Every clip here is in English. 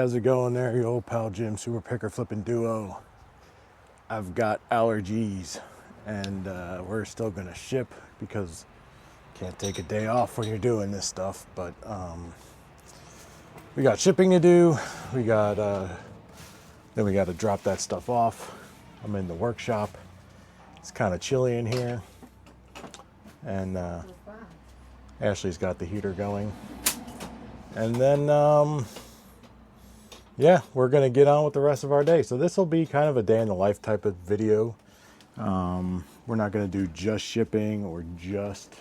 how's it going there, your old pal Jim, Super Picker Flipping Duo? I've got allergies, and we're still gonna ship because can't take a day off when you're doing this stuff. But we got shipping to do. We got then we got to drop that stuff off. I'm in the workshop. It's kind of chilly in here, and Ashley's got the heater going. And then, yeah, we're going to get on with the rest of our day. So this will be kind of a day in the life type of video. We're not going to do just shipping or just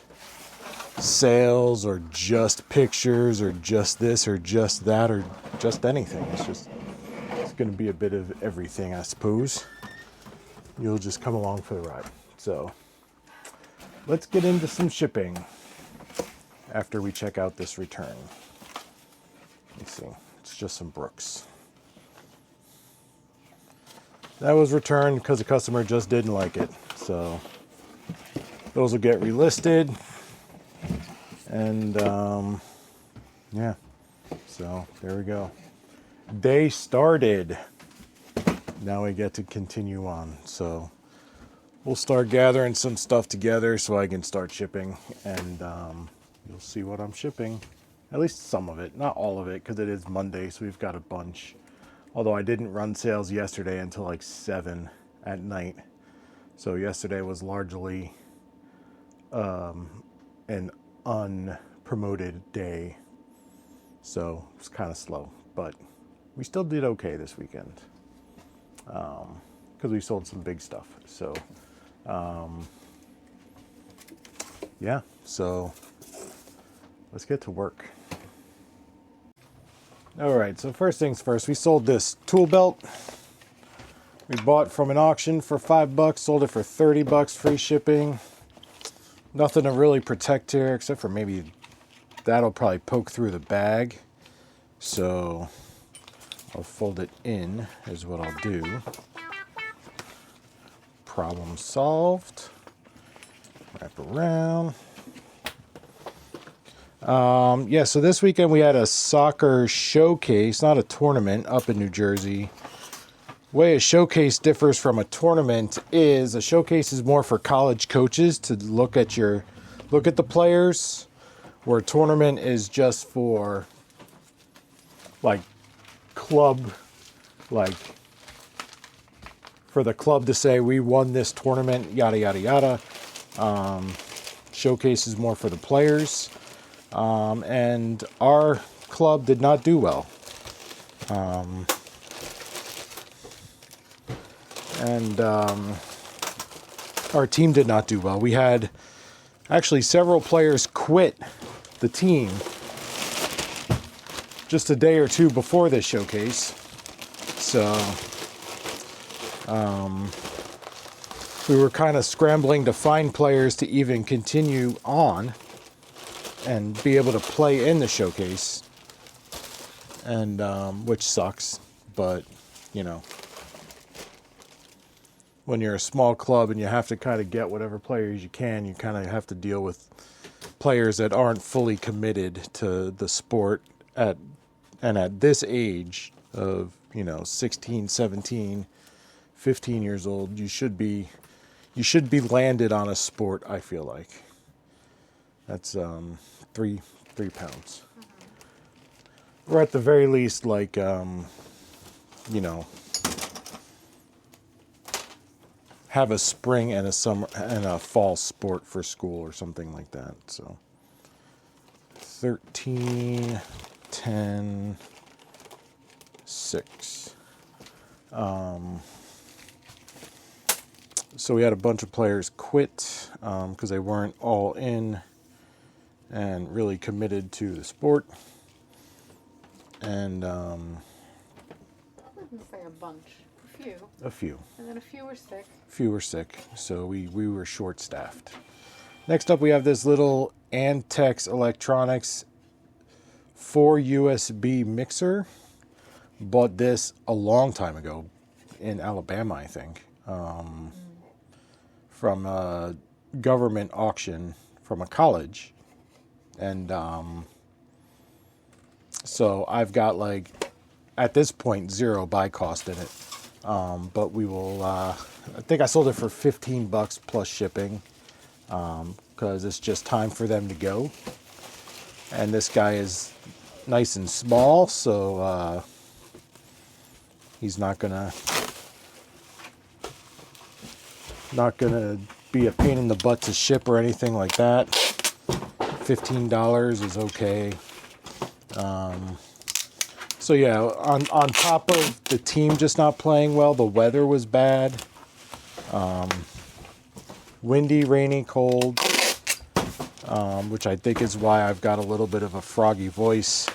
sales or just pictures or just this or just that or just anything. It's going to be a bit of everything, I suppose. You'll just come along for the ride. So let's get into some shipping after we check out this return. Let's see, it's just some Brooks. That was returned because the customer just didn't like it. So those will get relisted. And yeah, so there we go. Day started. Now we get to continue on. So we'll start gathering some stuff together so I can start shipping. And you'll see what I'm shipping. At least some of it, not all of it, because it is Monday, so we've got a bunch. Although I didn't run sales yesterday until like 7 at night. So yesterday was largely an unpromoted day. So it's kind of slow, but we still did okay this weekend. Because we sold some big stuff. So, yeah, so let's get to work. All right, so first things first, we sold this tool belt. We bought from an auction for $5, sold it for $30, free shipping. Nothing to really protect here, except for maybe that'll probably poke through the bag. So I'll fold it in, is what I'll do. Problem solved. Wrap around. Yeah, so this weekend we had a soccer showcase, not a tournament, up in New Jersey. The way a showcase differs from a tournament is a showcase is more for college coaches to look at the players, where a tournament is just for like club, like for the club to say we won this tournament, yada yada yada. Showcase is more for the players. And our club did not do well. Our team did not do well. We had actually several players quit the team just a day or two before this showcase. So we were kind of scrambling to find players to even continue on and be able to play in the showcase, and which sucks, but you know, when you're a small club and you have to kind of get whatever players you can, you kind of have to deal with players that aren't fully committed to the sport at this age of, 16, 17, 15 years old. You should be landed on a sport, I feel like. That's 3 pounds. Or at the very least, like, have a spring and a summer and a fall sport for school or something like that. So 13, 10, 6. So we had a bunch of players quit because they weren't all in and really committed to the sport. And I wouldn't say a bunch. A few. And then a few were sick. So we were short-staffed. Next up, we have this little Antex Electronics 4 USB mixer. Bought this a long time ago in Alabama, I think. From a government auction from a college. And so I've got like at this point, zero buy cost in it. But we will, I think I sold it for $15 plus shipping, because it's just time for them to go. And this guy is nice and small, so he's not gonna be a pain in the butt to ship or anything like that. $15 is okay. So yeah, on top of the team just not playing well, the weather was bad. Windy, rainy, cold, which I think is why I've got a little bit of a froggy voice.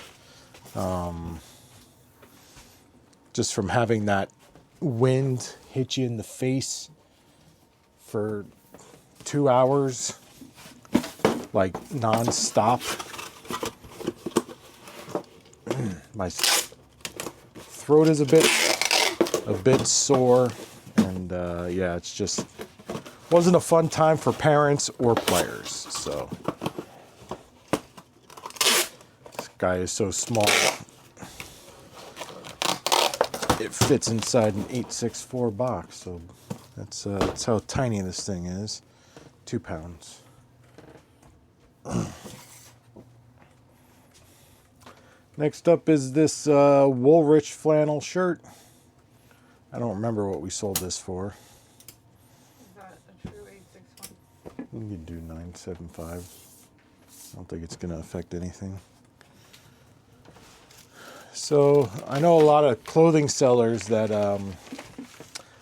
Just from having that wind hit you in the face for 2 hours, like non-stop. My throat is a bit sore, and yeah, it's just wasn't a fun time for parents or players. So this guy is so small, it fits inside an 864 box. So that's how tiny this thing is. 2 pounds. Next up is this Woolrich flannel shirt. I don't remember what we sold this for. Is that a true 861? We could do 975. I don't think it's going to affect anything. So I know a lot of clothing sellers that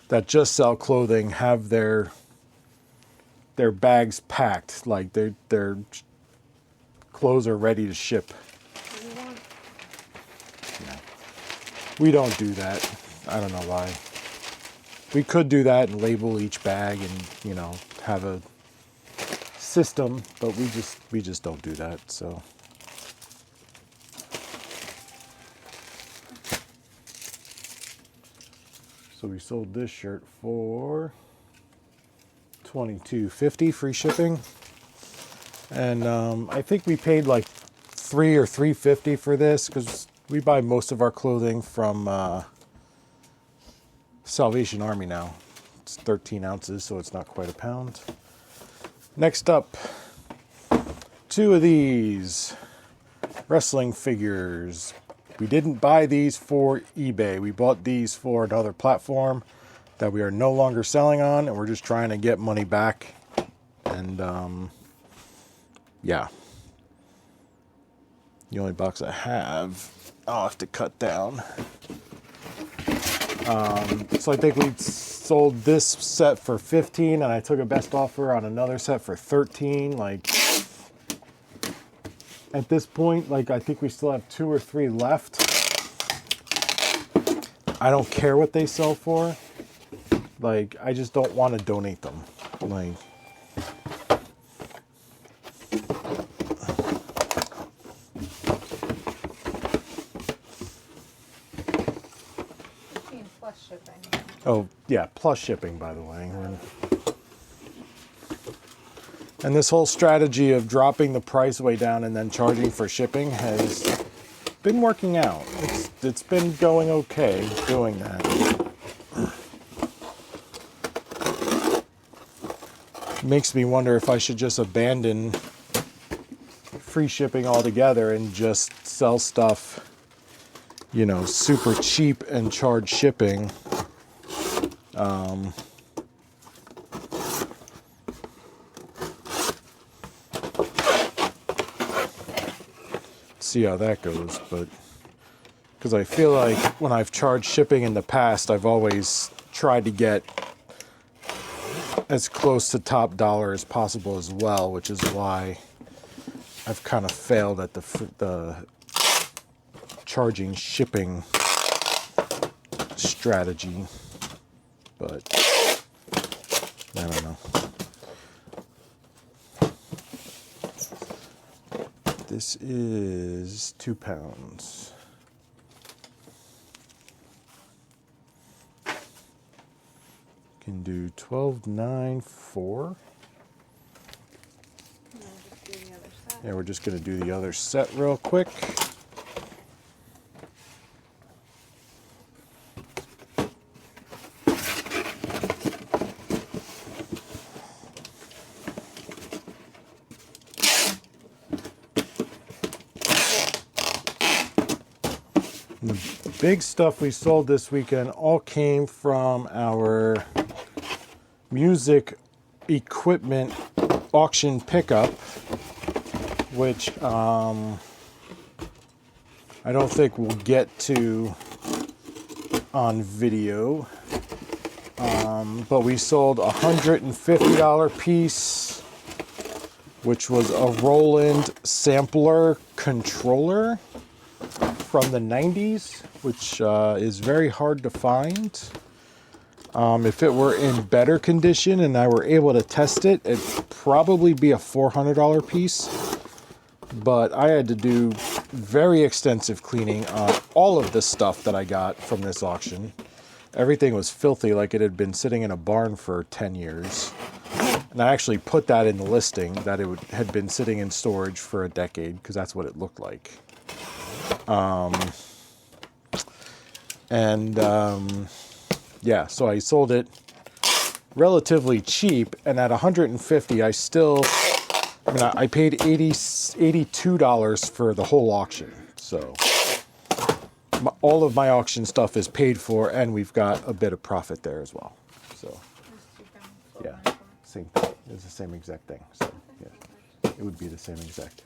that just sell clothing have their bags packed, like their clothes are ready to ship. We don't do that. I don't know why. We could do that and label each bag and, you know, have a system, but we just don't do that. So we sold this shirt for $22.50 free shipping. And I think we paid like $3 or $3.50 for this, because we buy most of our clothing from Salvation Army now. It's 13 ounces, so it's not quite a pound. Next up, 2 of these wrestling figures. We didn't buy these for eBay. We bought these for another platform that we are no longer selling on, and we're just trying to get money back. And yeah. The only box I have, I'll have to cut down. So I think we sold this set for $15, and I took a best offer on another set for $13. Like, at this point, like, I think we still have 2 or 3 left. I don't care what they sell for. Like, I just don't want to donate them. Like, Plus shipping. oh, yeah, plus shipping, by the way. And this whole strategy of dropping the price way down and then charging for shipping has been working out. It's been going okay doing that. Makes me wonder if I should just abandon free shipping altogether and just sell stuff, you know, super cheap and charge shipping. See how that goes, but because I feel like when I've charged shipping in the past, I've always tried to get as close to top dollar as possible as well, which is why I've kind of failed at the charging shipping strategy. But I don't know. This is 2 pounds. Can do 12.94. Yeah, we're just going to do the other set real quick. big stuff we sold this weekend all came from our music equipment auction pickup, which I don't think we'll get to on video. But we sold a $150 piece, which was a Roland sampler controller from the 90s, which is very hard to find. If it were in better condition and I were able to test it, it'd probably be a $400 piece. But I had to do very extensive cleaning on all of the stuff that I got from this auction. Everything was filthy, like it had been sitting in a barn for 10 years. And I actually put that in the listing, that it had been sitting in storage for a decade, because that's what it looked like. Yeah, so I sold it relatively cheap, and at $150, I paid $82 for the whole auction. So all of my auction stuff is paid for, and we've got a bit of profit there as well. So yeah, same thing. It's the same exact thing. So yeah, it would be the same exact.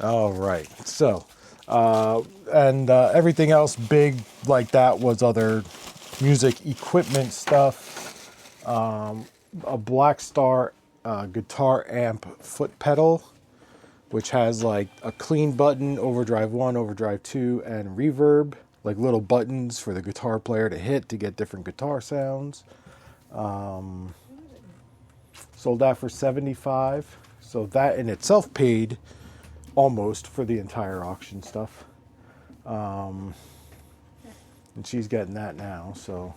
All right. So everything else big like that was other music equipment stuff. A Black Star guitar amp foot pedal, which has like a clean button, overdrive 1, overdrive 2, and reverb, like little buttons for the guitar player to hit to get different guitar sounds. Sold that for $75. So that in itself paid almost for the entire auction stuff. And she's getting that now. So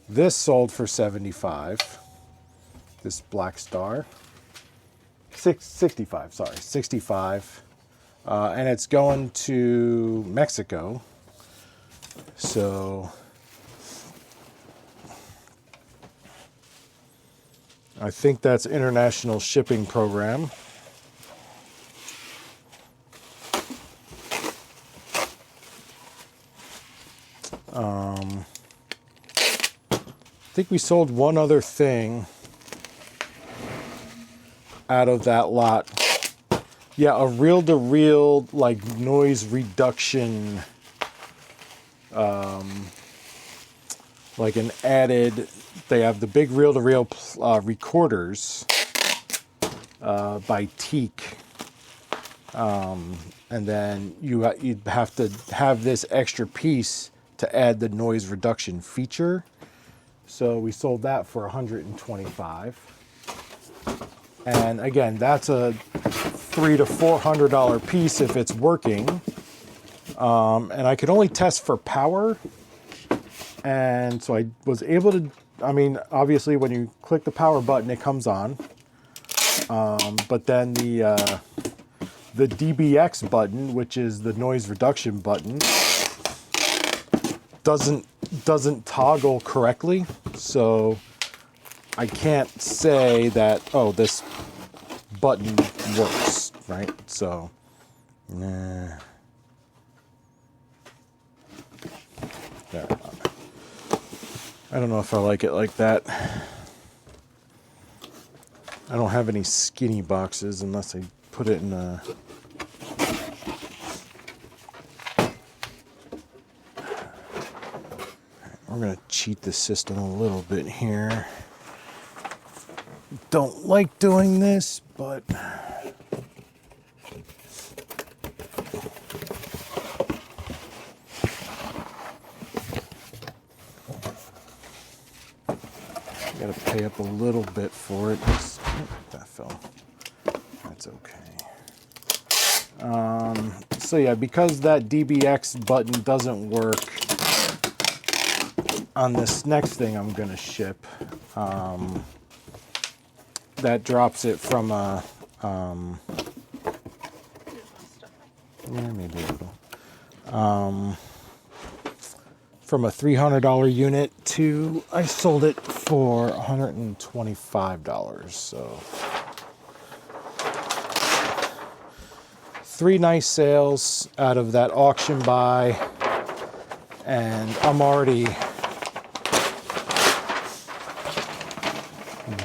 this sold for $75. This Black Star. 65, sorry, 65. And it's going to Mexico. So I think that's international shipping program. I think we sold one other thing out of that lot. Yeah, a reel-to-reel like noise reduction, like an added. They have the big reel-to-reel recorders by Teak, and then you'd have to have this extra piece to add the noise reduction feature. So we sold that for $125. And again, that's a $300 to $400 piece if it's working. And I could only test for power. And so I was able to, obviously when you click the power button, it comes on. But then the DBX button, which is the noise reduction button, doesn't toggle correctly. So I can't say that, oh, this button works, right? So, nah. I don't know if I like it like that. I don't have any skinny boxes unless I put it in a... We're going to cheat the system a little bit here. Don't like doing this, but... Gotta pay up a little bit for it. That fell. That's okay. So yeah, because that DBX button doesn't work on this next thing I'm gonna ship, that drops it from a maybe a little from a $300 unit to I sold it for $125. So 3 nice sales out of that auction buy, and I'm already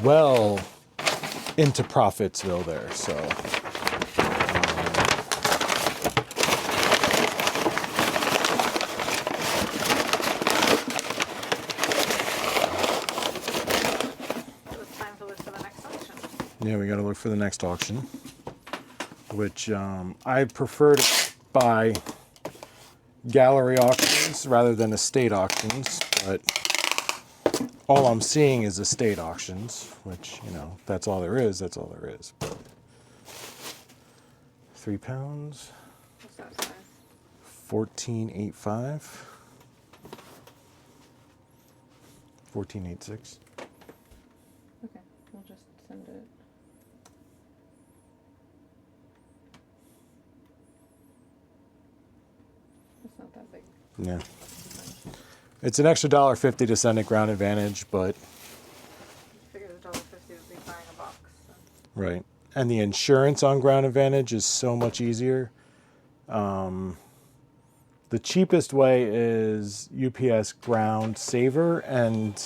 well into Profitsville there. So it's time to look for the next auction. yeah, we got to look for the next auction, which I prefer to buy gallery auctions rather than estate auctions, but all I'm seeing is estate auctions, which, you know, that's all there is. That's all there is. But 3 pounds, What's that size? 14.85, 14.86. Okay, we'll just send it. It's not that big. Yeah. It's an extra $1.50 to send it Ground Advantage, but I figured $1.50 would be buying a box. So. right. And the insurance on Ground Advantage is so much easier. The cheapest way is UPS Ground Saver, and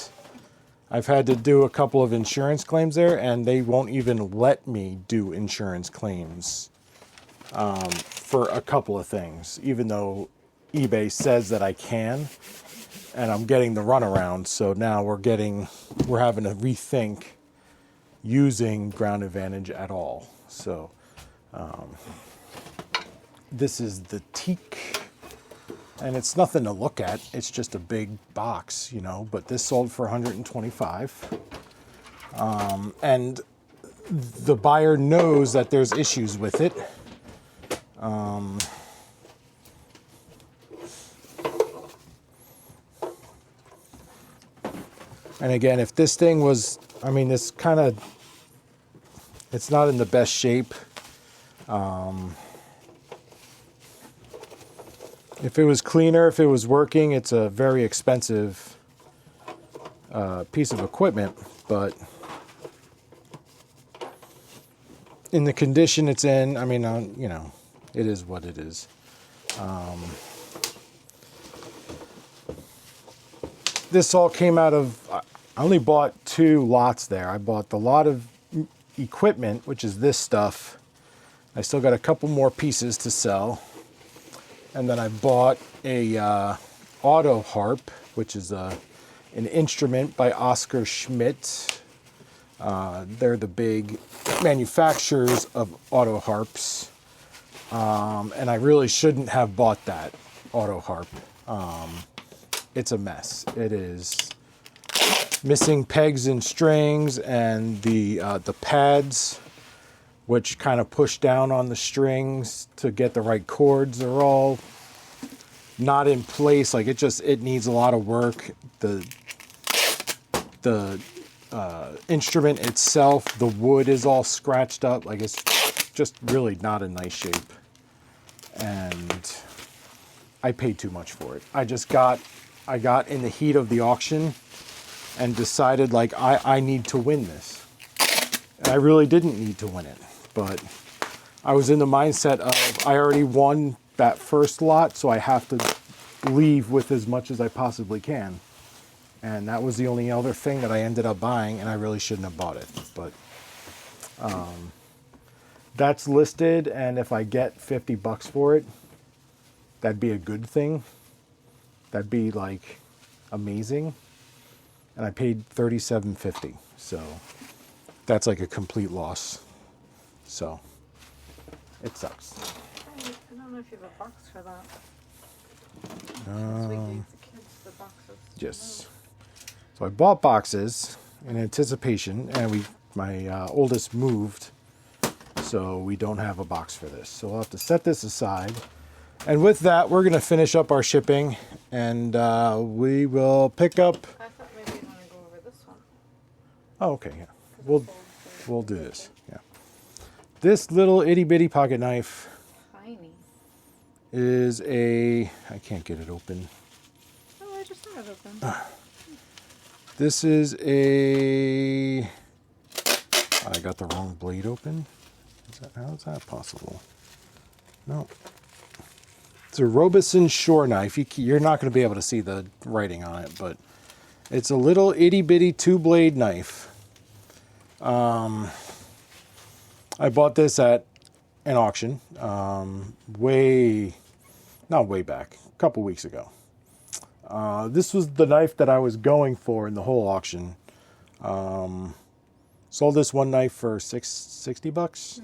I've had to do a couple of insurance claims there, and they won't even let me do insurance claims for a couple of things, even though eBay says that I can, and I'm getting the runaround. So now we're having to rethink using Ground Advantage at all. So this is the teak, and it's nothing to look at. It's just a big box, you know, but this sold for $125. And the buyer knows that there's issues with it. And again, if this thing was, I mean, this kind of, it's not in the best shape. If it was cleaner, if it was working, it's a very expensive piece of equipment, but in the condition it's in, I mean, you know, it is what it is. This all came out of, I only bought 2 lots there. I bought the lot of equipment, which is this stuff. I still got a couple more pieces to sell. And then I bought a auto harp, which is an instrument by Oscar Schmidt. They're the big manufacturers of auto harps. And I really shouldn't have bought that auto harp. It's a mess. It is missing pegs and strings, and the pads, which kind of push down on the strings to get the right chords, are all not in place. Like it needs a lot of work. The instrument itself, the wood is all scratched up. Like it's just really not in nice shape. And I paid too much for it. I got in the heat of the auction and decided like I need to win this. And I really didn't need to win it, but I was in the mindset of I already won that first lot, so I have to leave with as much as I possibly can. And that was the only other thing that I ended up buying, and I really shouldn't have bought it. But that's listed, and if I get $50 for it, that'd be a good thing. That'd be like amazing. And I paid $37.50, so that's like a complete loss. So it sucks. I don't know if you have a box for that. We gave the kids the boxes. Yes. So I bought boxes in anticipation, and my oldest moved, so we don't have a box for this. So I'll have to set this aside. And with that, we're going to finish up our shipping, and we will pick up. I thought maybe you want to go over this one. Oh, okay, yeah. We'll do this. Yeah. This little itty bitty pocket knife Tiny. is I can't get it open. Oh, I just had it open. This is I got the wrong blade open. How is that possible? No. It's a Robeson Shore knife. You're not going to be able to see the writing on it, but it's a little itty bitty 2-blade knife. I bought this at an auction not way back, a couple weeks ago. This was the knife that I was going for in the whole auction. Sold this one knife for $60. Mm-hmm.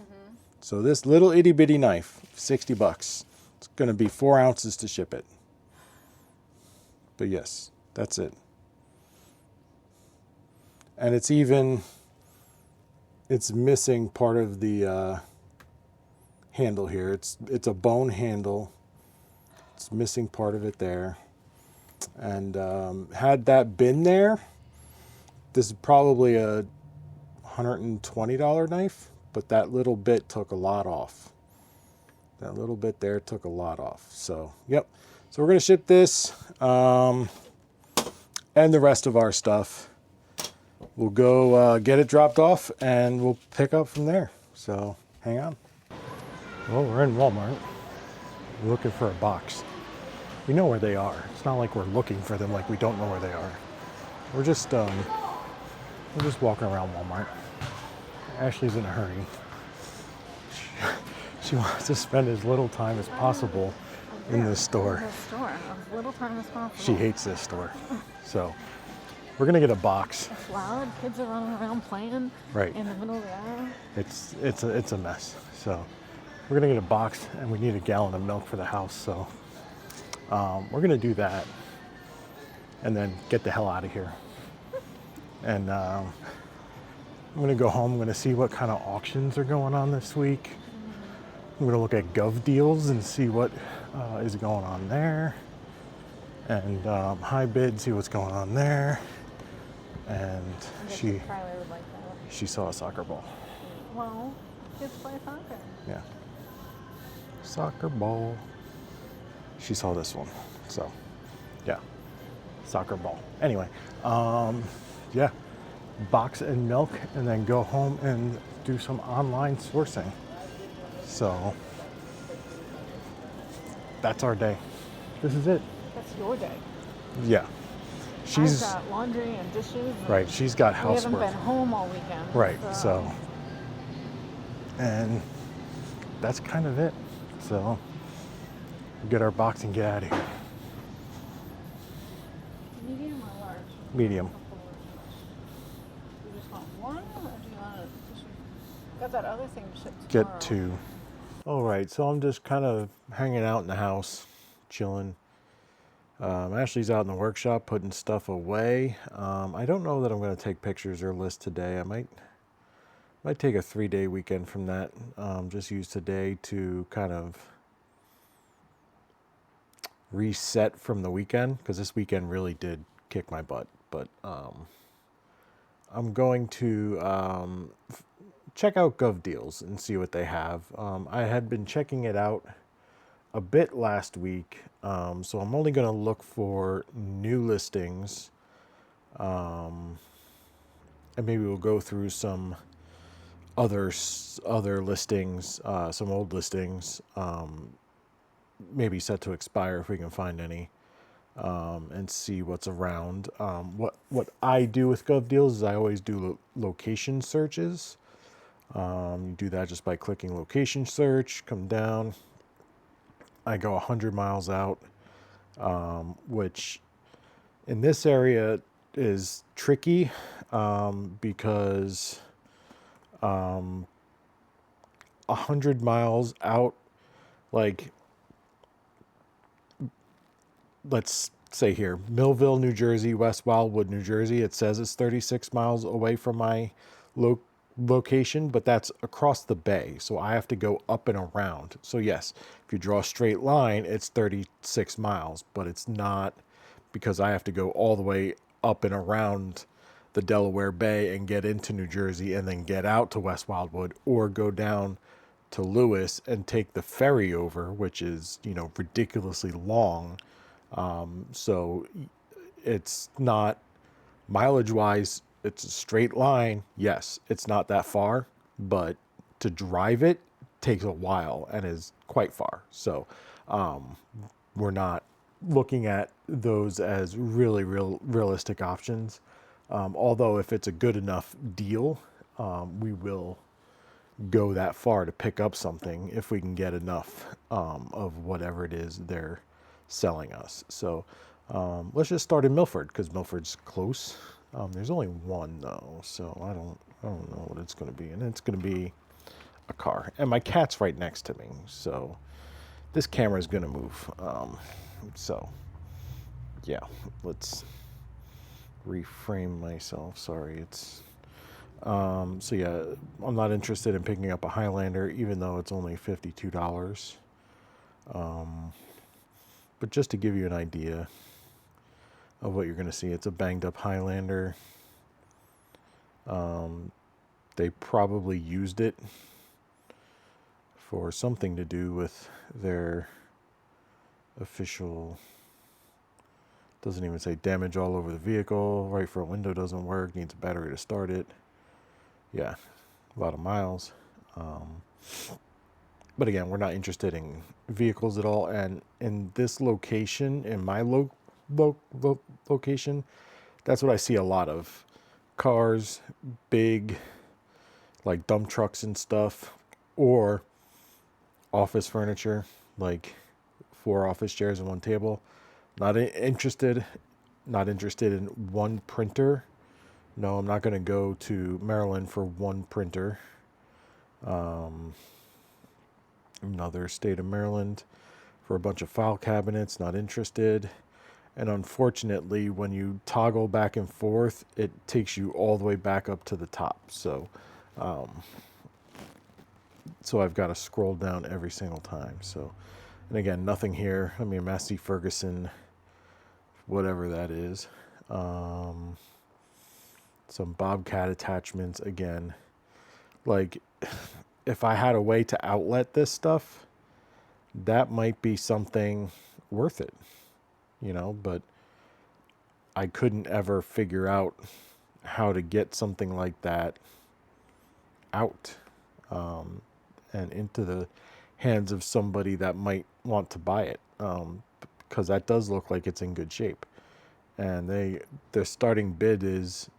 So this little itty bitty knife, $60. It's going to be 4 ounces to ship it. But yes, that's it. And it's missing part of the handle here. It's a bone handle. It's missing part of it there. And had that been there, this is probably a $120 knife, but that little bit took a lot off. That little bit there took a lot off. So, yep. So we're going to ship this and the rest of our stuff. We'll go get it dropped off and we'll pick up from there. So, hang on. Well, we're in Walmart. We're looking for a box. We know where they are. It's not like we're looking for them like we don't know where they are. We're just walking around Walmart. Ashley's in a hurry. She wants to spend as little time as possible in this store. As little time as possible. She hates this store. So we're gonna get a box. It's loud. Kids are running around playing. Right. In the middle of the aisle. It's a mess. So we're gonna get a box, and we need a gallon of milk for the house. So we're gonna do that, and then get the hell out of here. And I'm gonna go home. I'm gonna see what kind of auctions are going on this week. I'm gonna look at Gov Deals and see what is going on there, and High Bid, see what's going on there. And she saw a soccer ball. Well, kids play soccer. Yeah, soccer ball. She saw this one, so yeah, soccer ball. Anyway, yeah, box and milk, and then go home and do some online sourcing. So that's our day. This is it. That's your day. Yeah. She's I've got laundry and dishes. Right. She's got housework. We haven't been home all weekend. Right. So, and that's kind of it. So we'll get our box and get out of here. Medium or large? Medium. You just want one, or do you want to just got that other thing to ship tomorrow? Get two. All right. So I'm just kind of hanging out in the house, chilling. Ashley's out in the workshop putting stuff away. I don't know that I'm going to take pictures or list today. I might take a 3-day weekend from that. Just use today to kind of reset from the weekend, because this weekend really did kick my butt. But I'm going to check out Gov Deals and see what they have. I had been checking it out a bit last week, so I'm only going to look for new listings, and maybe we'll go through some other listings, some old listings, maybe set to expire if we can find any, and see what's around. What I do with Gov Deals is I always do location searches. You do that just by clicking location search, come down. I go 100 miles out, which in this area is tricky, because 100 miles out, like, let's say here, Millville, New Jersey, West Wildwood, New Jersey, it says it's 36 miles away from my location, but that's across the bay, so I have to go up and around. So yes, if you draw a straight line, it's 36 miles, but it's not, because I have to go all the way up and around the Delaware Bay and get into New Jersey and then get out to West Wildwood, or go down to Lewis and take the ferry over, which is, ridiculously long. So it's not, mileage wise, it's a straight line. Yes, it's not that far, but to drive it takes a while and is quite far. So we're not looking at those as really realistic options. Although if it's a good enough deal, we will go that far to pick up something if we can get enough of whatever it is they're selling us. So let's just start in Milford because Milford's close. There's only one though, so I don't know what it's going to be, and it's going to be a car. And my cat's right next to me, so this camera is going to move. So yeah, let's reframe myself. Sorry, it's so yeah, I'm not interested in picking up a Highlander, even though it's only $52. But just to give you an idea of what you're going to see, it's a banged up Highlander. They probably used it for something to do with their official, doesn't even say damage all over the vehicle, right for a window doesn't work, needs a battery to start it. Yeah, a lot of miles. But again, we're not interested in vehicles at all. And in this location, in my location, that's what I see a lot of. Cars, big, like dump trucks and stuff, or office furniture, like 4 office chairs and 1 table. Not interested in one printer. No, I'm not going to go to Maryland for 1 printer. Another state of Maryland for a bunch of file cabinets. Not interested. And unfortunately, when you toggle back and forth, it takes you all the way back up to the top. So, so I've got to scroll down every single time. So, and again, nothing here. I mean, Massey Ferguson, whatever that is. Some Bobcat attachments again. Like, if I had a way to outlet this stuff, that might be something worth it, you know, but I couldn't ever figure out how to get something like that out and into the hands of somebody that might want to buy it, because that does look like it's in good shape. And their starting bid is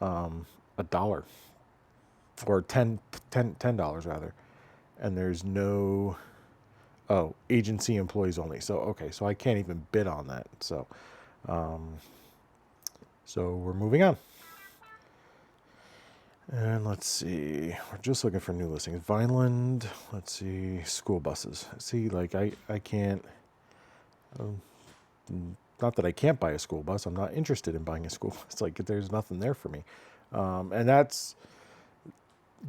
$1 or $10 rather, and there's no agency employees only. So okay, so I can't even bid on that. So so we're moving on. And let's see, we're just looking for new listings. Vineland, let's see, school buses. See, like I can't, not that I can't buy a school bus. I'm not interested in buying a school bus. Like there's nothing there for me. And that's,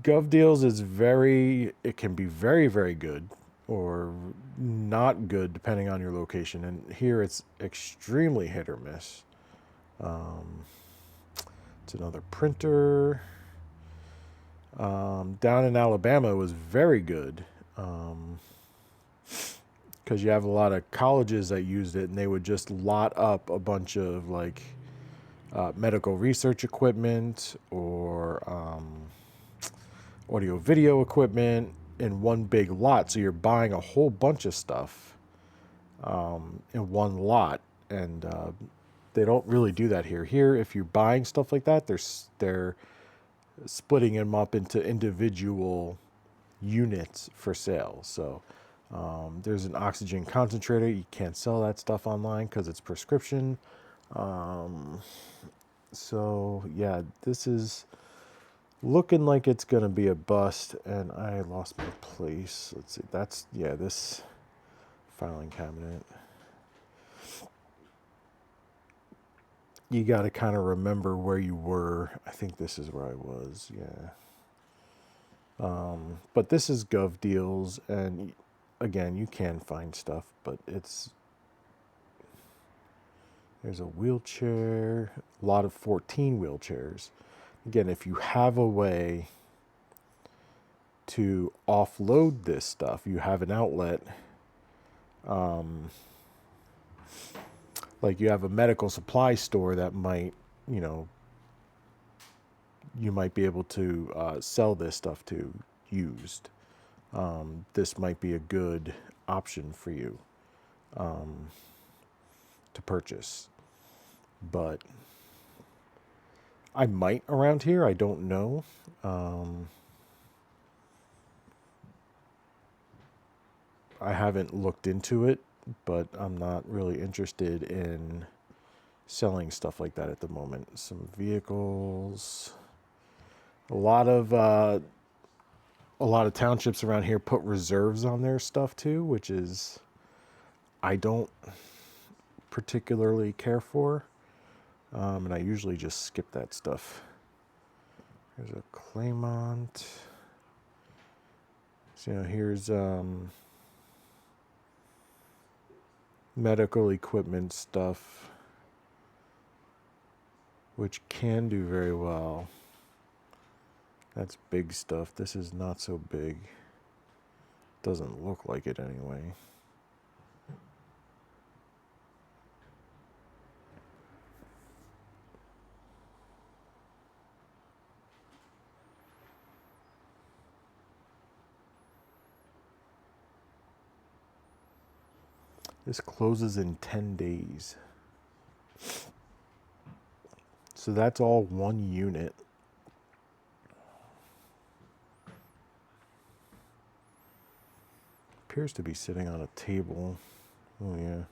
Gov Deals is it can be very, very good or not good depending on your location. And here it's extremely hit or miss. It's another printer. Down in Alabama it was very good. Because you have a lot of colleges that used it, and they would just lot up a bunch of like medical research equipment or audio video equipment in one big lot. So you're buying a whole bunch of stuff in one lot, and they don't really do that here. Here, if you're buying stuff like that, they're splitting them up into individual units for sale. So there's an oxygen concentrator. You can't sell that stuff online because it's prescription. So yeah, this is looking like it's gonna be a bust. And I lost my place. Let's see, that's, yeah, this filing cabinet. You got to kind of remember where you were. I think this is where I was. Yeah. But this is Gov Deals, and again, you can find stuff, but there's a wheelchair, a lot of 14 wheelchairs. Again, if you have a way to offload this stuff, you have an outlet, like you have a medical supply store that might, you might be able to sell this stuff to used. this might be a good option for you to purchase. But I might around here. I don't know. I haven't looked into it, but I'm not really interested in selling stuff like that at the moment. Some vehicles. A lot of townships around here put reserves on their stuff too, which is I don't particularly care for, and I usually just skip that stuff. There's a Claymont. So here's medical equipment stuff, which can do very well. That's big stuff. This is not so big. Doesn't look like it anyway. This closes in 10 days. So that's all one unit. Appears to be sitting on a table. Oh yeah.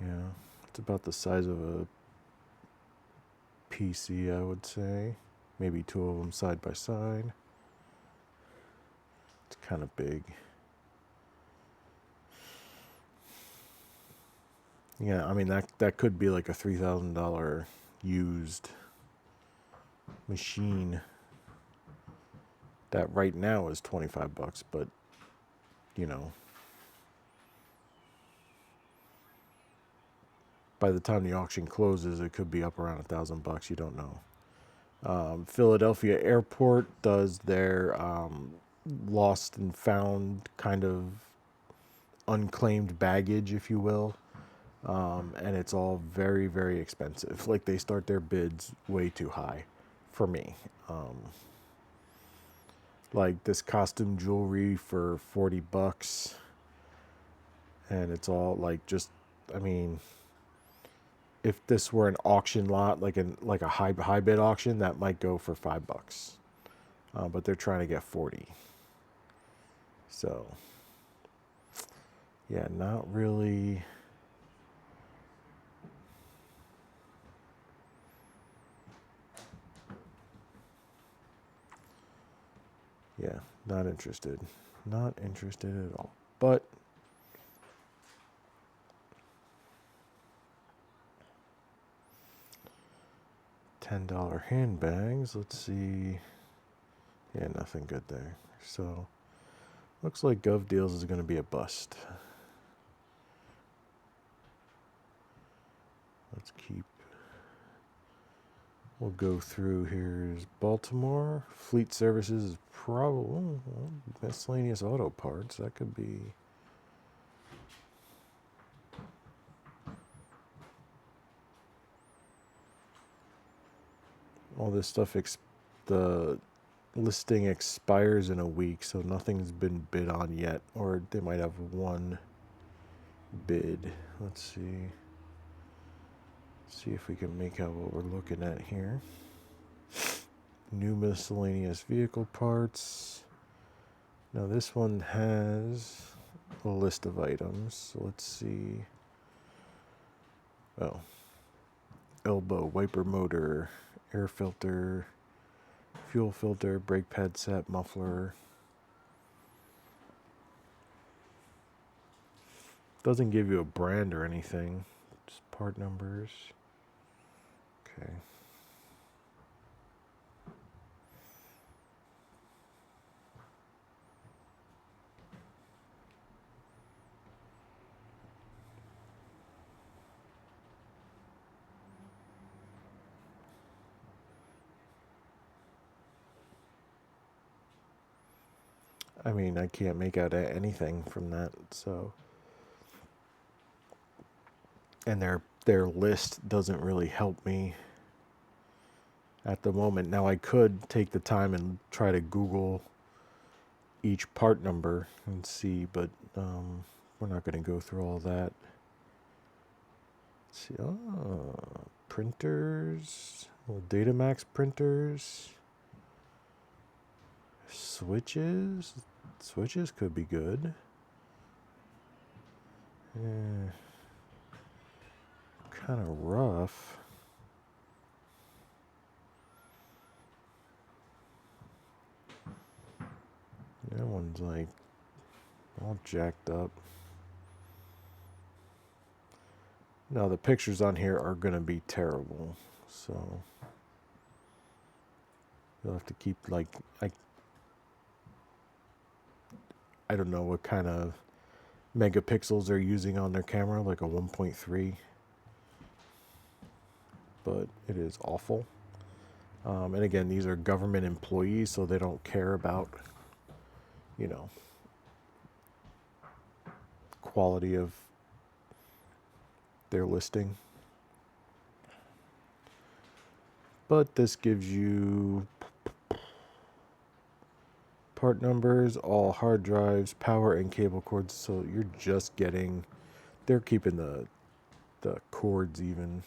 Yeah. It's about the size of a PC, I would say. Maybe two of them side by side. It's kind of big. Yeah, I mean that could be like a $3,000 used machine. That right now is $25, but you know, by the time the auction closes, it could be up around $1,000. You don't know. Philadelphia Airport does their lost and found kind of unclaimed baggage, if you will. And it's all very, very expensive. Like they start their bids way too high for me. Like this costume jewelry for $40, and it's all like just, I mean, if this were an auction lot, like a high bid auction, that might go for $5. But they're trying to get 40. So yeah, not really. Yeah, not interested. Not interested at all. But $10 handbags. Let's see. Yeah, nothing good there. So looks like Gov Deals is going to be a bust. Let's keep. We'll go through. Here's Baltimore. Fleet Services is probably miscellaneous auto parts. That could be. All this stuff, the listing expires in a week, so nothing's been bid on yet. Or they might have one bid. Let's see. See if we can make out what we're looking at here. New miscellaneous vehicle parts. Now this one has a list of items. So let's see. Oh. Elbow, wiper motor, air filter, fuel filter, brake pad set, muffler. Doesn't give you a brand or anything. Just part numbers. Okay. I mean, I can't make out anything from that, so. And their list doesn't really help me at the moment. Now I could take the time and try to Google each part number and see, but we're not going to go through all that. Let's see, printers, little Datamax printers, switches could be good. Kind of rough. That one's like all jacked up. Now the pictures on here are going to be terrible, so you'll have to keep like I don't know what kind of megapixels they're using on their camera, like a 1.3, but it is awful. And again, these are government employees, so they don't care about, you know, quality of their listing. But this gives you part numbers, all hard drives, power and cable cords, so you're just getting, they're keeping the cords even.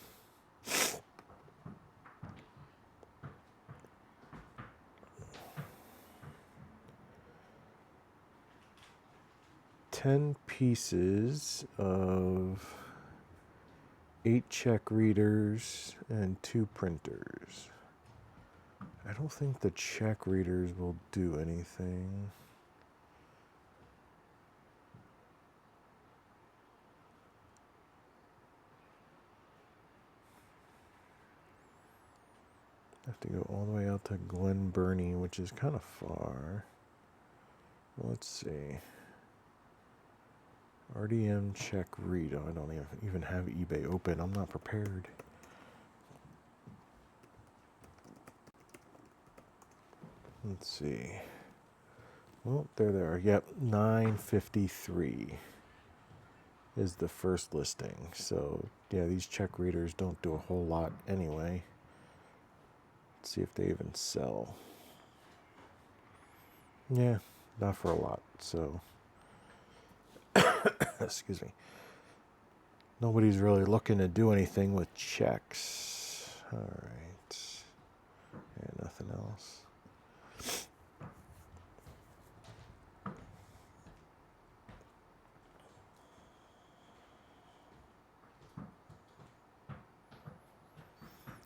Ten pieces of 8 check readers and 2 printers. I don't think the check readers will do anything. I have to go all the way out to Glen Burnie, which is kind of far. Let's see. RDM check read. Oh, I don't even have eBay open. I'm not prepared. Let's see. Well, there they are. Yep, $9.53 is the first listing. So, yeah, these check readers don't do a whole lot anyway. Let's see if they even sell. Yeah, not for a lot. So, excuse me. Nobody's really looking to do anything with checks. All right. Yeah, nothing else.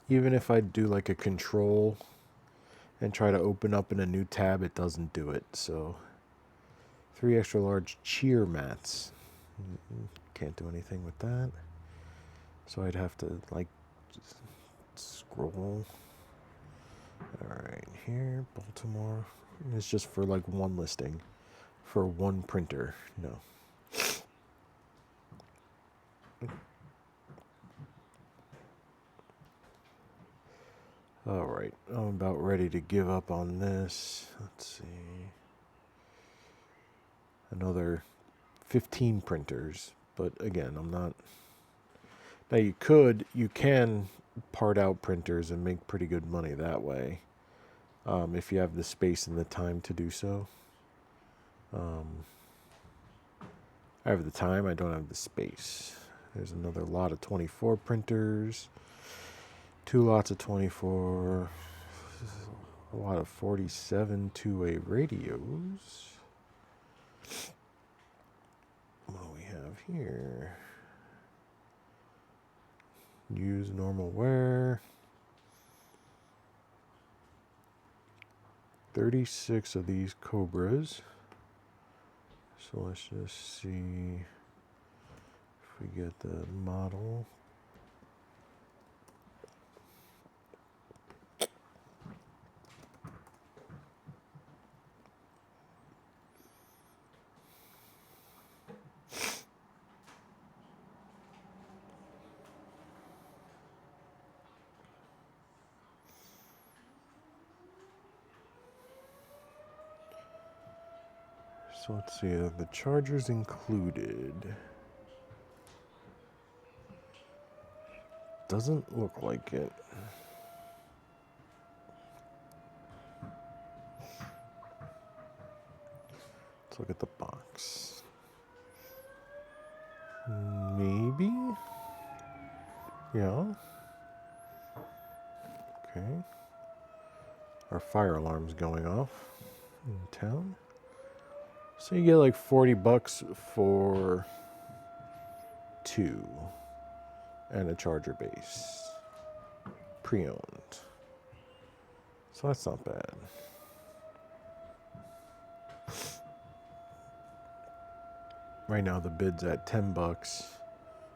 Even if I do like a control and try to open up in a new tab, it doesn't do it. So 3 extra large cheer mats. Can't do anything with that. So I'd have to like just scroll. All right, here, Baltimore. It's just for like one listing, for one printer. No. All right, I'm about ready to give up on this. Let's see. Another 15 printers, but again, I'm not. Now you can part out printers and make pretty good money that way, if you have the space and the time to do so. I have the time, I don't have the space. There's another lot of 24 printers, 2 lots of 24, a lot of 47 two-way radios. What do we have here? Use normal wear. 36 of these Cobras. So let's just see if we get the model. So let's see, the charger's included. Doesn't look like it. Let's look at the box. Maybe? Yeah. Okay. Our fire alarm's going off in town. So you get like $40 for 2 and a charger base. Pre-owned. So that's not bad. Right now the bid's at $10.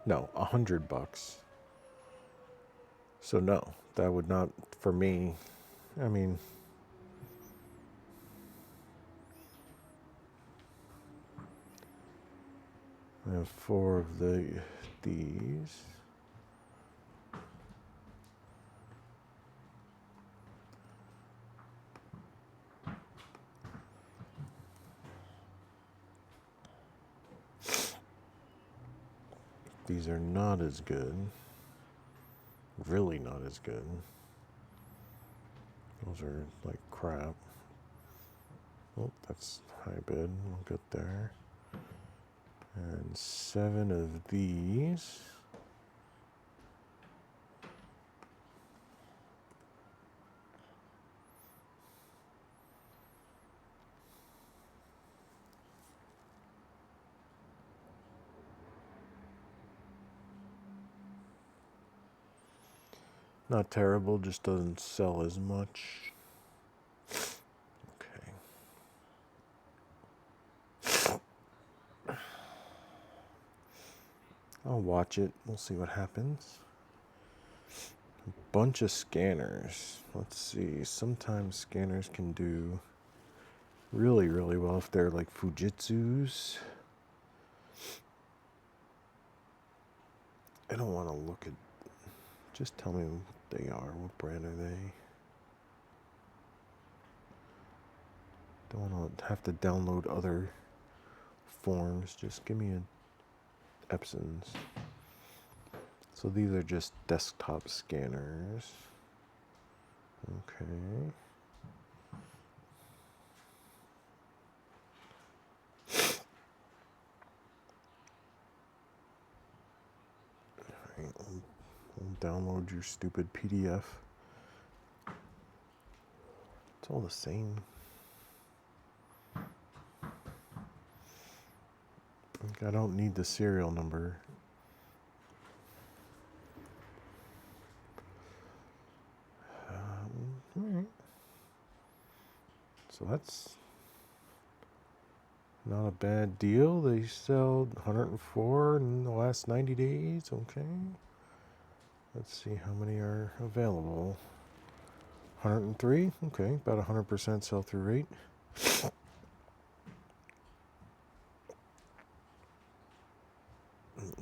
No, $100. So no, that would not, for me, I mean, I have 4 of these. These are not as good. Really not as good. Those are like crap. Oh, that's high bid. We'll get there. And 7 of these. Not terrible, just doesn't sell as much. Okay. I'll watch it. We'll see what happens. A bunch of scanners. Let's see. Sometimes scanners can do really, really well if they're like Fujitsu's. I don't want to look at. Just tell me what they are. What brand are they? Don't want to have to download other forms. Just give me a Epson's. So these are just desktop scanners. Okay. All right, I'll download your stupid PDF. It's all the same. I don't need the serial number. All right. So that's not a bad deal. They sold 104 in the last 90 days. Okay. Let's see how many are available. 103. Okay, about 100% sell-through rate.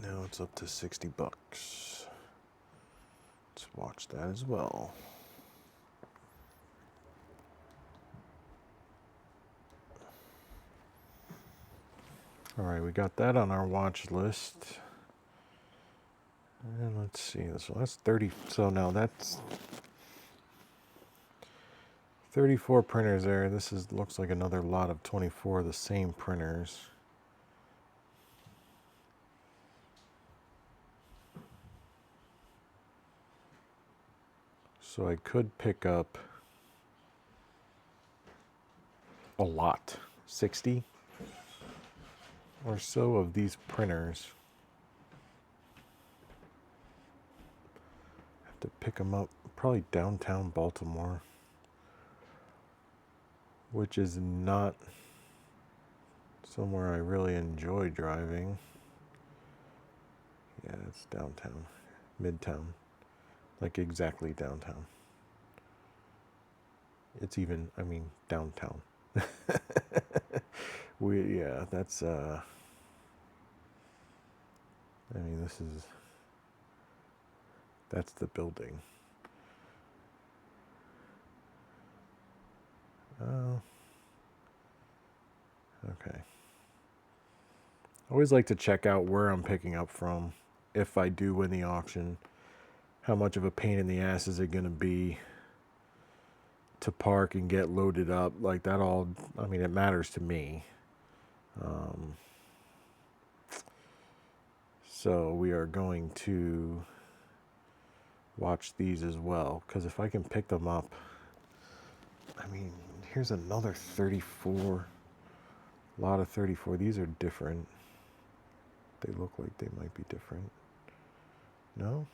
Now it's up to $60. Let's watch that as well. All right, we got that on our watch list. And let's see, so that's 30. So now that's 34 printers there. This looks like another lot of 24 of the same printers. So I could pick up a lot, 60 or so of these printers. Have to pick them up probably downtown Baltimore, which is not somewhere I really enjoy driving. Yeah, it's downtown, midtown, like exactly downtown. It's even, I mean, downtown. Yeah, that's, I mean, that's the building. Oh, okay. I always like to check out where I'm picking up from. If I do win the auction, how much of a pain in the ass is it going to be to park and get loaded up? Like that all, I mean, it matters to me. So we are going to watch these as well, because if I can pick them up, I mean, here's another 34. A lot of 34. These are different. They look like they might be different. No?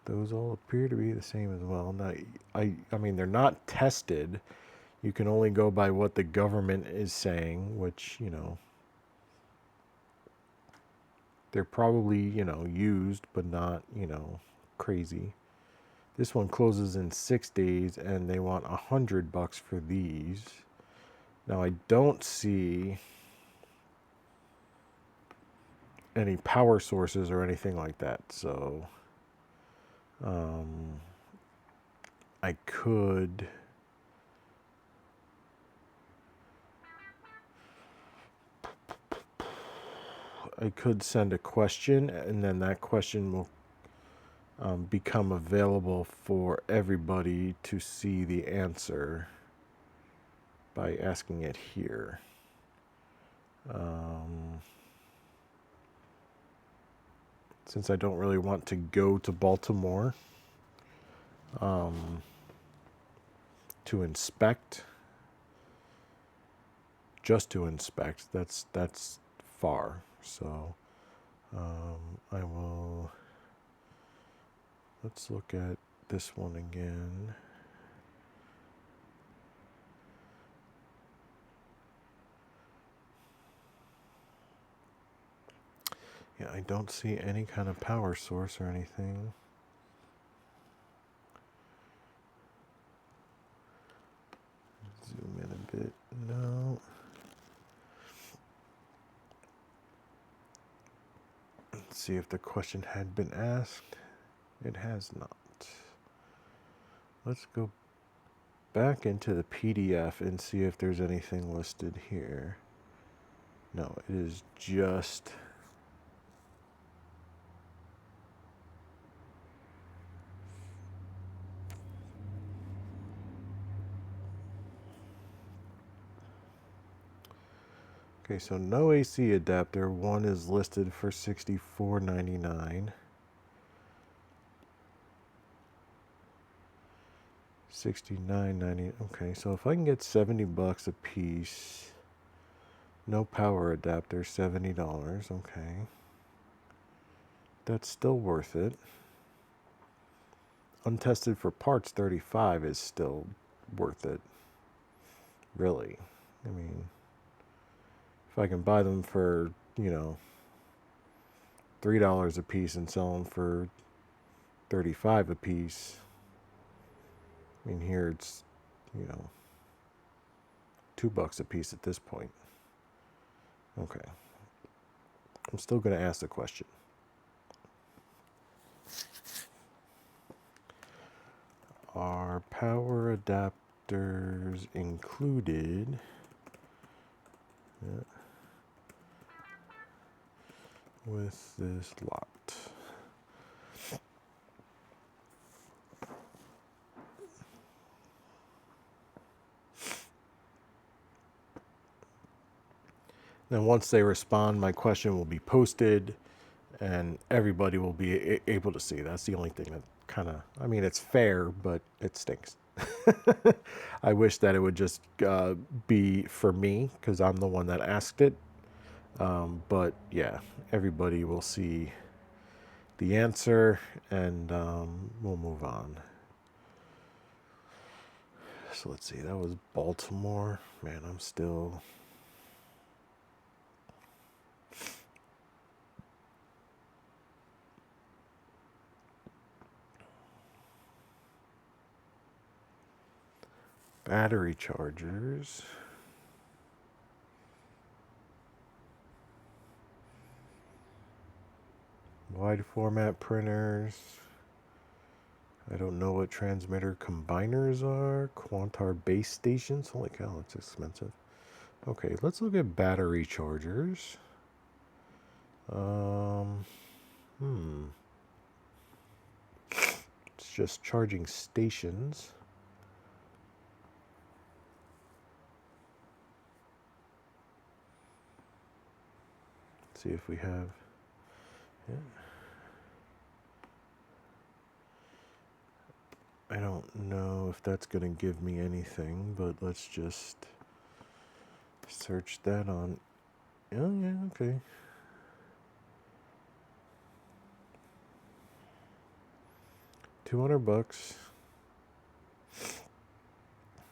Those all appear to be the same as well. Now, I mean, they're not tested. You can only go by what the government is saying, which, you know, they're probably, you know, used, but not, you know, crazy. This one closes in 6 days, and they want $100 for these. Now, I don't see any power sources or anything like that, so I could send a question, and then that question will become available for everybody to see the answer by asking it here. Since I don't really want to go to Baltimore to inspect, just to inspect, that's far. So I will, let's look at this one again. Yeah, I don't see any kind of power source or anything. Zoom in a bit. No. Let's see if the question had been asked. It has not. Let's go back into the PDF and see if there's anything listed here. No, it is just okay, so no AC adapter. One is listed for $64.99. 69.90. Okay, so if I can get $70 a piece, no power adapter, $70. Okay, that's still worth it. Untested for parts, 35 is still worth it. Really, I mean, if I can buy them for, you know, $3 a piece and sell them for 35 a piece. I mean, here it's, you know, $2 a piece at this point. Okay. I'm still going to ask the question. Are power adapters included? Yeah. With this lot? Then once they respond, my question will be posted and everybody will be able to see. That's the only thing that kind of, I mean, it's fair, but it stinks. I wish that it would just be for me because I'm the one that asked it. But yeah, everybody will see the answer and we'll move on. So let's see, that was Baltimore. Man, I'm still... Battery chargers. Wide format printers. I don't know what transmitter combiners are. Quantar base stations. Holy cow, that's expensive. Okay, let's look at battery chargers. It's just charging stations. see if we have. Yeah. I don't know if that's going to give me anything, but let's just search that on. Oh, yeah, okay. $200,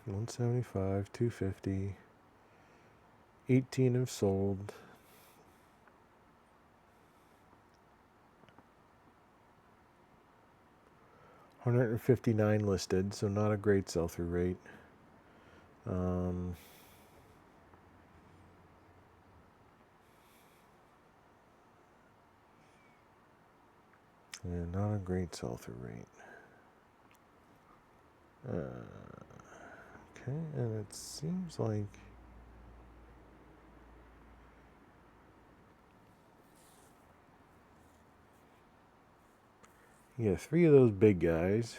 175, 250, 18 have sold. $159 listed, so not a great sell-through rate. Yeah, not a great sell-through rate. Okay, and it seems like yeah, 3 of those big guys.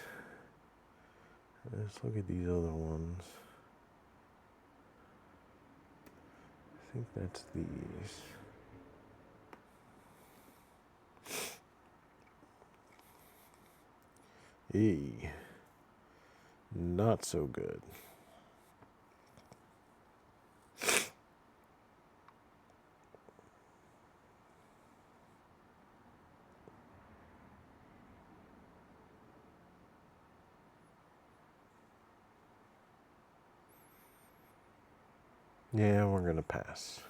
Let's look at these other ones. I think that's these. Not so good. Yeah, we're going to pass.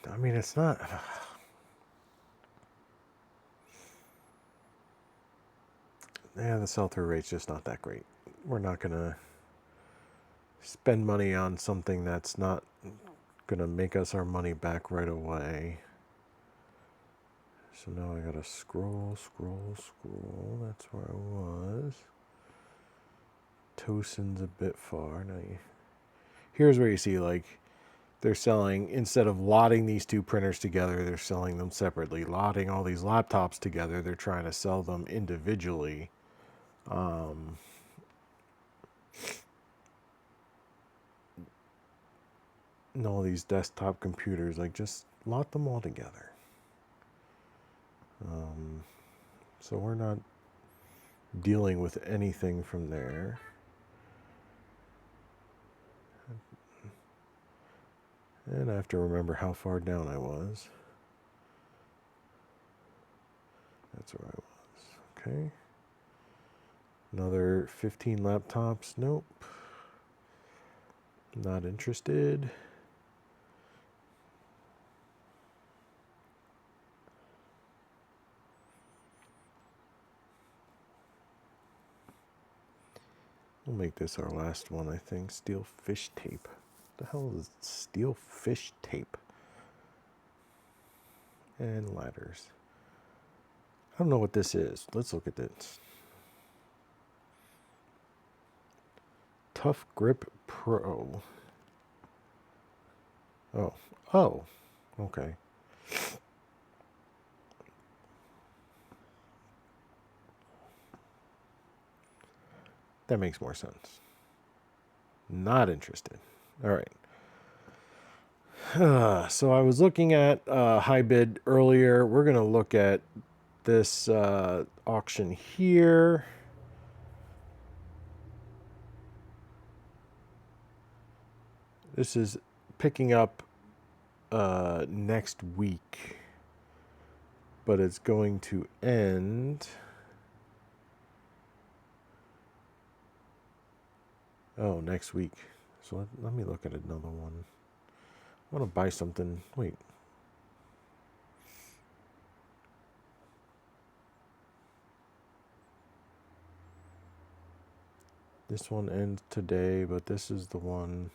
I mean, it's not. Yeah, the sell-through rate's just not that great. We're not going to spend money on something that's not going to make us our money back right away. So now I got to scroll. That's where I was. Tosin's a bit far. Now here's where you see, like, they're selling, instead of lotting these 2 printers together, they're selling them separately. Lotting all these laptops together, they're trying to sell them individually. And all these desktop computers, like, just lot them all together. So we're not dealing with anything from there. And I have to remember how far down I was. That's where I was. Okay. Another 15 laptops. Nope. Not interested. We'll make this our last one, I think. Steel fish tape. What the hell is steel fish tape? And ladders. I don't know what this is. Let's look at this. Tough Grip Pro. Oh, okay. That makes more sense. Not interested. All right. So I was looking at high bid earlier. We're going to look at this auction here. This is picking up next week, but it's going to end. Oh, next week. So let me look at another one. I want to buy something. Wait. This one ends today, but this is the one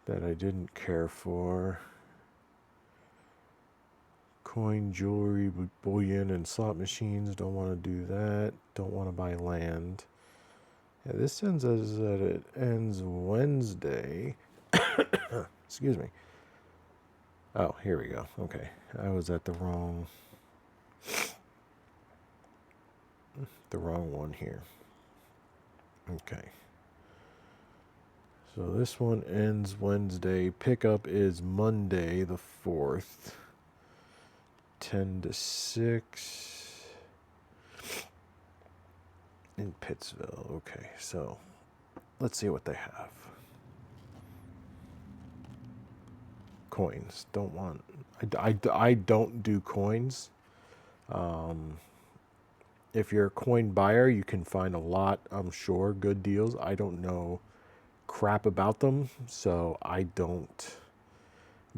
that I didn't care for. Coin, jewelry, bullion, and slot machines. Don't want to do that. Don't want to buy land. Yeah, this ends as that it ends Wednesday. Excuse me. Oh, here we go. Okay. I was at the wrong one here. Okay. So this one ends Wednesday. Pickup is Monday the 4th. 10 to 6. In Pittsville. Okay, so let's see what they have. Coins. Don't want. I don't do coins. If you're a coin buyer, you can find a lot, I'm sure, good deals. I don't know crap about them, so I don't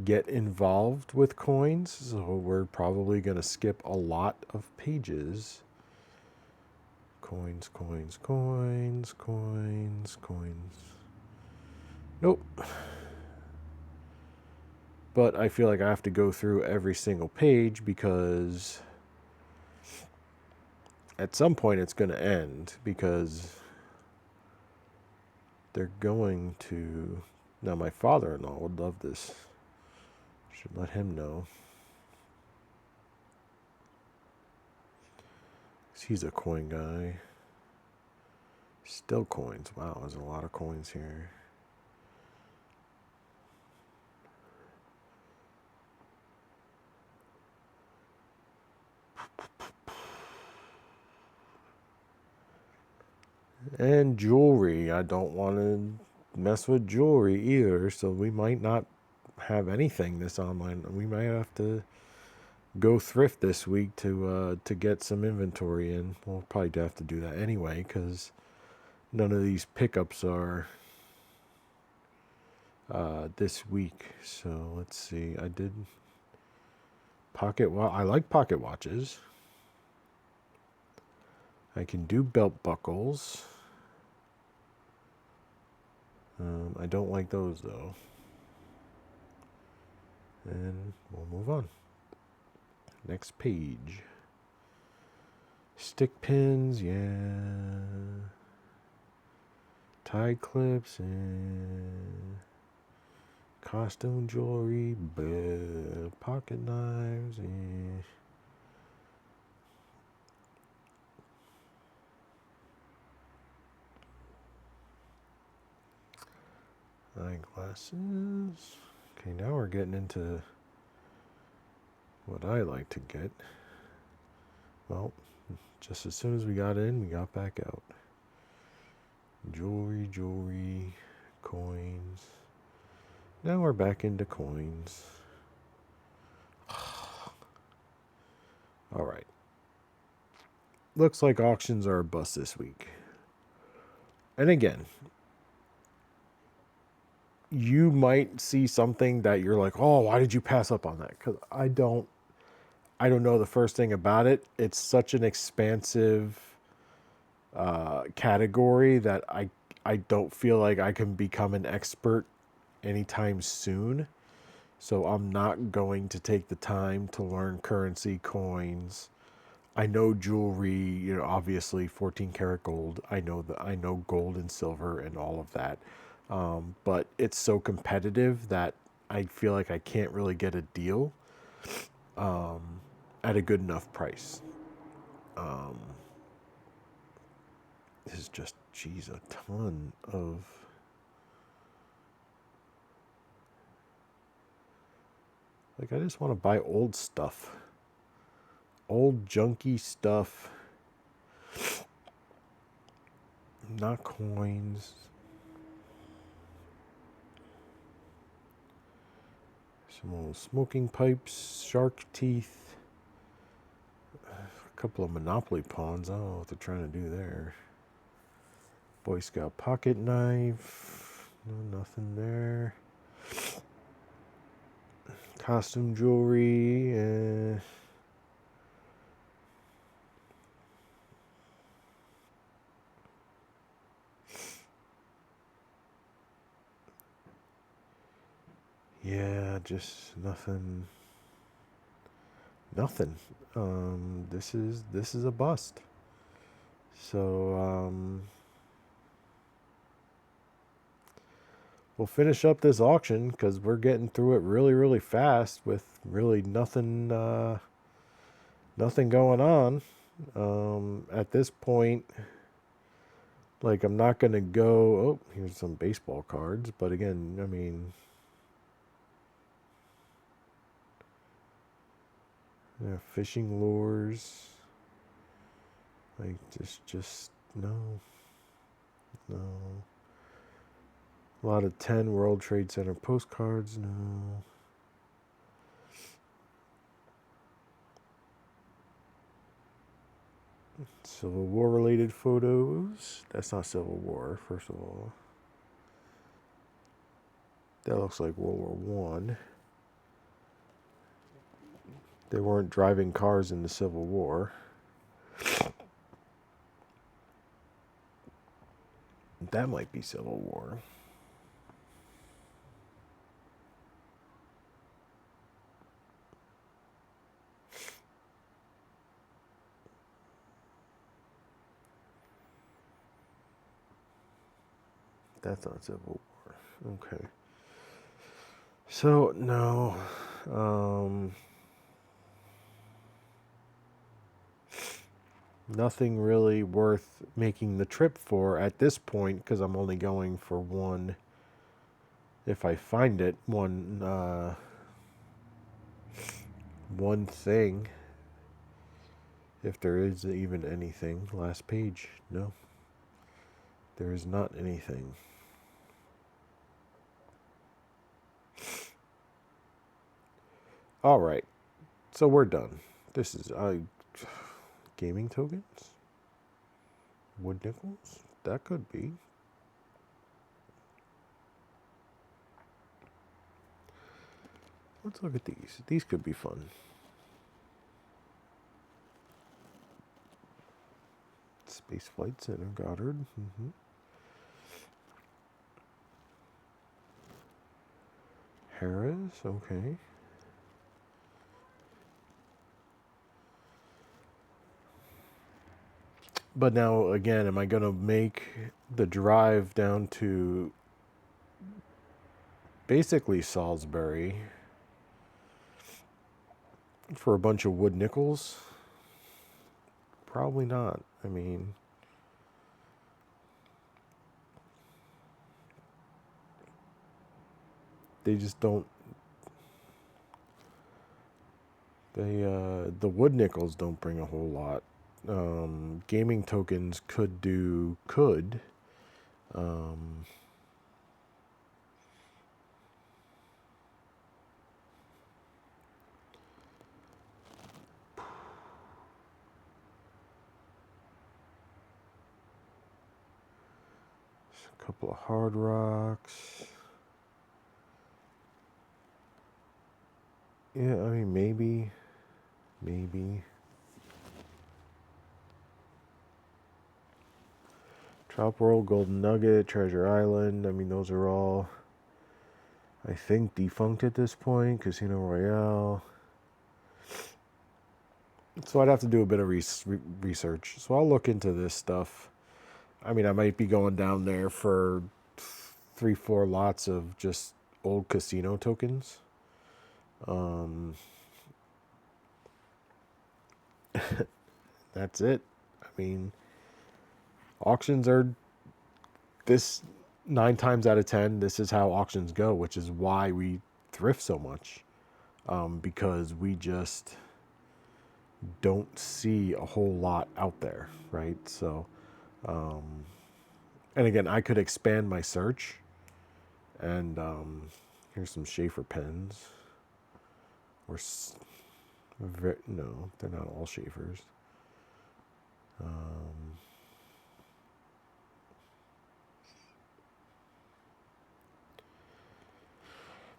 get involved with coins. So we're probably going to skip a lot of pages. Coins, coins, coins, coins, coins. Nope. But I feel like I have to go through every single page because at some point it's going to end, because they're going to... Now my father-in-law would love this. Should let him know. He's a coin guy. Still coins. Wow, there's a lot of coins here. And jewelry. I don't want to mess with jewelry either, so we might not have anything this online. We might have to go thrift this week to get some inventory in. We'll probably have to do that anyway, because none of these pickups are this week. So let's see. I did pocket watch. I like pocket watches. I can do belt buckles. I don't like those though. And we'll move on. Next page. Stick pins, yeah. Tie clips and costume jewelry, pocket knives, and eyeglasses. Okay, now we're getting into what I like to get. Well, just as soon as we got in, we got back out. Jewelry, jewelry, coins. Now we're back into coins. All right. Looks like auctions are a bust this week. And again, you might see something that you're like, oh, why did you pass up on that? Because I don't know the first thing about it. It's such an expansive category that I don't feel like I can become an expert anytime soon. So I'm not going to take the time to learn currency, coins. I know jewelry, obviously 14 karat gold. I know gold and silver and all of that. But it's so competitive that I feel like I can't really get a deal at a good enough price. This is just, geez, a ton of... Like, I just want to buy old stuff. Old junky stuff. Not coins. Some old smoking pipes, shark teeth. A couple of Monopoly pawns. I don't know what they're trying to do there. Boy Scout pocket knife. No, nothing there. Costume jewelry. Yeah, just nothing. Nothing. This is a bust. So we'll finish up this auction because we're getting through it really, really fast with really nothing going on. At this point, Like, I'm not going to go, oh, here's some baseball cards. But again, I mean, yeah, fishing lures. Like, just, no. No. A lot of 10 World Trade Center postcards, no. Civil War related photos. That's not Civil War, first of all. That looks like World War One. They weren't driving cars in the Civil War. That might be Civil War. That's not Civil War. Okay. So, no. Nothing really worth making the trip for at this point, because I'm only going for one, if I find it, one thing. If there is even anything. Last page. No. There is not anything. All right. So we're done. This is gaming tokens? Wood nickels? That could be. Let's look at these. These could be fun. Space Flight Center, Goddard. Mm-hmm. Harris, okay. But now, again, am I going to make the drive down to basically Salisbury for a bunch of wood nickels? Probably not. I mean, they just don't. The wood nickels don't bring a whole lot. Gaming tokens could. A couple of hard rocks. Yeah, I mean, maybe. Trop World, Golden Nugget, Treasure Island. I mean, those are all, I think, defunct at this point. Casino Royale. So I'd have to do a bit of research. So I'll look into this stuff. I mean, I might be going down there for 3-4 lots of just old casino tokens. That's it. I mean, auctions are this 9 times out of 10. This is how auctions go, which is why we thrift so much, because we just don't see a whole lot out there, right? So, and again, I could expand my search, and here's some Schaefer pens. Or no, they're not all Schaefers.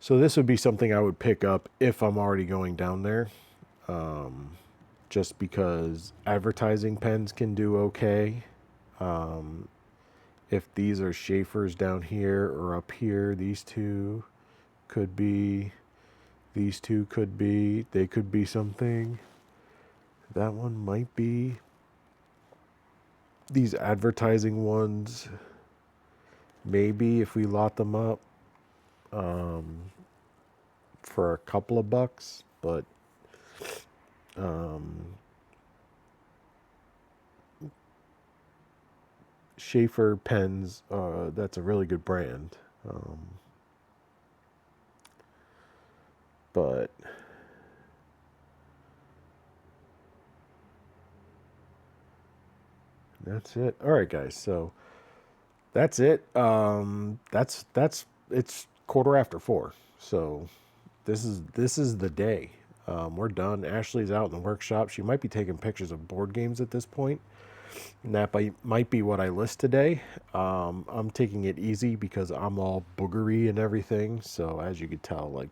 So this would be something I would pick up if I'm already going down there. Just because advertising pens can do okay. If these are Schaefers down here or up here, these two could be. These two could be. They could be something. That one might be. These advertising ones, maybe if we lot them up for a couple of bucks, but Schaefer pens. That's a really good brand. But that's it. All right, guys. So that's it. That's it's 4:15. So this is the day. We're done. Ashley's out in the workshop. She might be taking pictures of board games at this point. And that might be what I list today. I'm taking it easy because I'm all boogery and everything. So as you could tell, like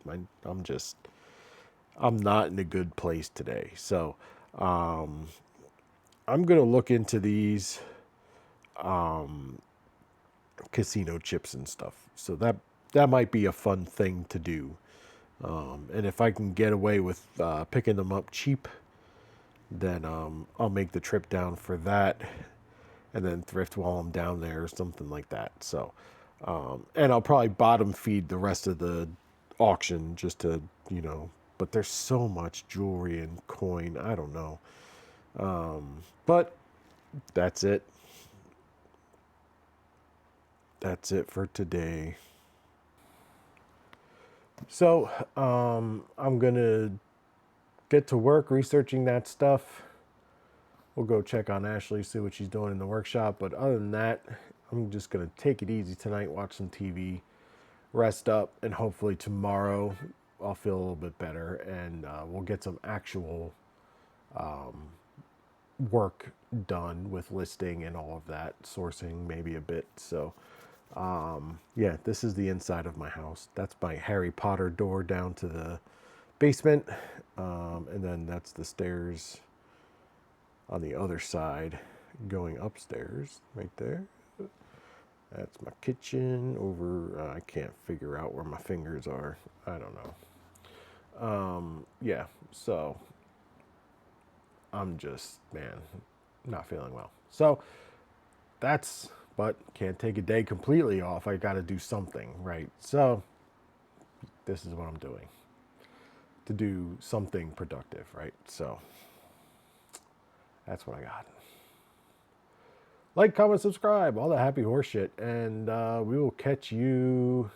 I'm not in a good place today. So I'm gonna look into these casino chips and stuff. So that might be a fun thing to do. And if I can get away with picking them up cheap, then I'll make the trip down for that, and then thrift while I'm down there or something like that. So, and I'll probably bottom feed the rest of the auction just to, but there's so much jewelry and coin. I don't know. But that's it. That's it for today. So, I'm going to get to work researching that stuff. We'll go check on Ashley, see what she's doing in the workshop. But other than that, I'm just going to take it easy tonight, watch some TV, rest up, and hopefully tomorrow I'll feel a little bit better, and we'll get some actual work done with listing and all of that, sourcing maybe a bit. So, yeah, this is the inside of my house. That's my Harry Potter door down to the basement, and then that's the stairs on the other side going upstairs right there. That's my kitchen over. I can't figure out where my fingers are. I don't know. Yeah, so I'm just, man, not feeling well. So but can't take a day completely off. I got to do something, right? So this is what I'm doing to do something productive, right? So that's what I got. Like, comment, subscribe, all the happy horse shit. And we will catch you,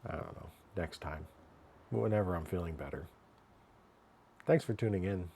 I don't know, next time. Whenever I'm feeling better. Thanks for tuning in.